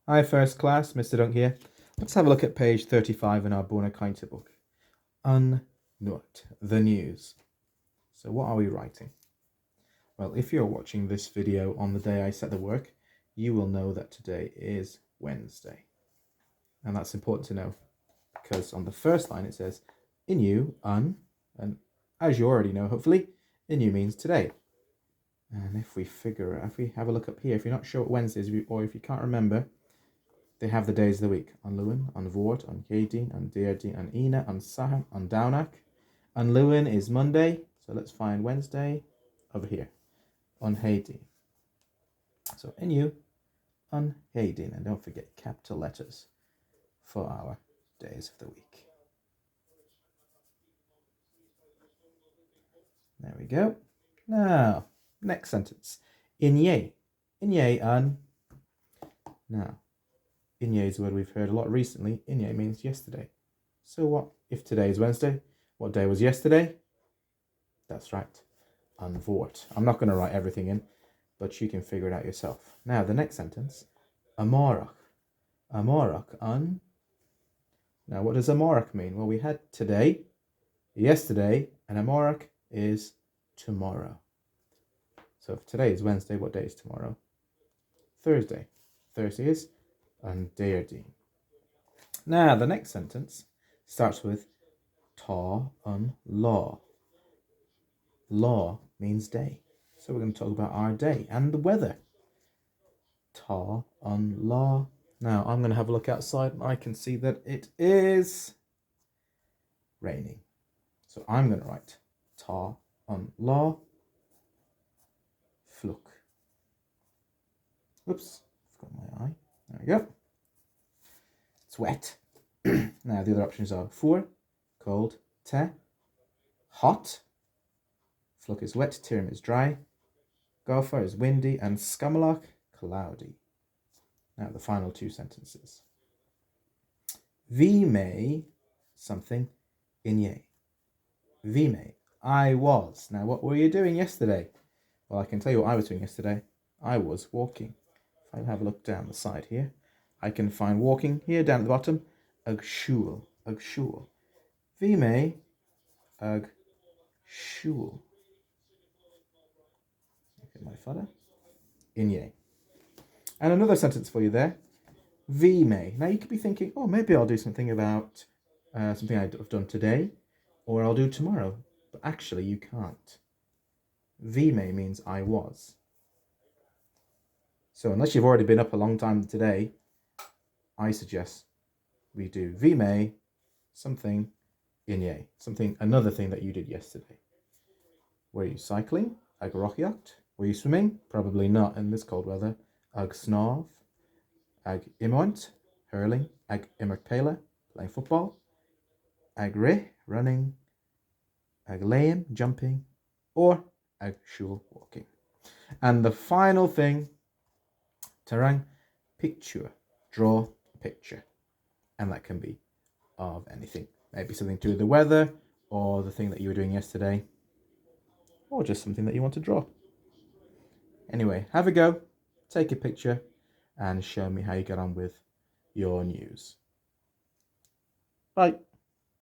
Hi first class, Mr. Dunk here. Let's have a look at page 35 in our Bona Caitheamh book. Unnut, the news. So what are we writing? Well, if you're watching this video on the day I set the work, you will know that today is Wednesday. And that's important to know because on the first line it says inu, and as you already know, hopefully, inu means today. And if we have a look up here, if you're not sure what Wednesday is, or if you can't remember, they have the days of the week. An Luan, an Vort, an Gaeilge, an Deirdi, an Ina, an Saham, an Downach. An Luan is Monday, so let's find Wednesday over here. An Heidi. So inu, an Heidi, and don't forget capital letters for our days of the week. There we go. Now, next sentence. Inye. Inye an. Now, Inye is a word we've heard a lot recently. Inye means yesterday. So what if today is Wednesday? What day was yesterday? That's right. An Vort. I'm not going to write everything in, but you can figure it out yourself. Now, the next sentence. Amorach. Amorach an. Now, what does amorach mean? Well, we had today, yesterday, and amorach is tomorrow. So if today is Wednesday, what day is tomorrow? Thursday. Thursday is an Deirdi. Now, the next sentence starts with ta an law. Law means day. So we're going to talk about our day and the weather. Ta an law. Now, I'm going to have a look outside and I can see that it is raining. So I'm going to write ta an law fluk. Oops, I've got my eye. There we go. It's wet. Now the other options are fuor, cold, te, hot, fluk is wet, Caitheamh is dry, gofar is windy, and scamalach, cloudy. Now the final two sentences. Vime, something, inye. Vime, I was. Now what were you doing yesterday? Well, I can tell you what I was doing yesterday. I was walking. If I have a look down the side here, I can find walking here down at the bottom. Ag shul. Ag shul. Vime ag shul. Look at my father. Inye. And another sentence for you there. Vime. Now you could be thinking, oh, maybe I'll do something about something I've done today, or I'll do tomorrow. But actually, you can't. Vime means I was. So unless you've already been up a long time today, I suggest we do vime something inye, another thing that you did yesterday. Were you cycling? Ag rochiacht. Were you swimming? Probably not in this cold weather. Ag snarv. Ag imoint, hurling. Ag imerpela, playing football. Ag re, running. Ag leim, jumping. Or ag shul, walking. And the final thing, tarang, picture, draw a picture. And that can be of anything. Maybe something to do with the weather, or the thing that you were doing yesterday, or just something that you want to draw. Anyway, have a go, take a picture, and show me how you get on with your news. Bye.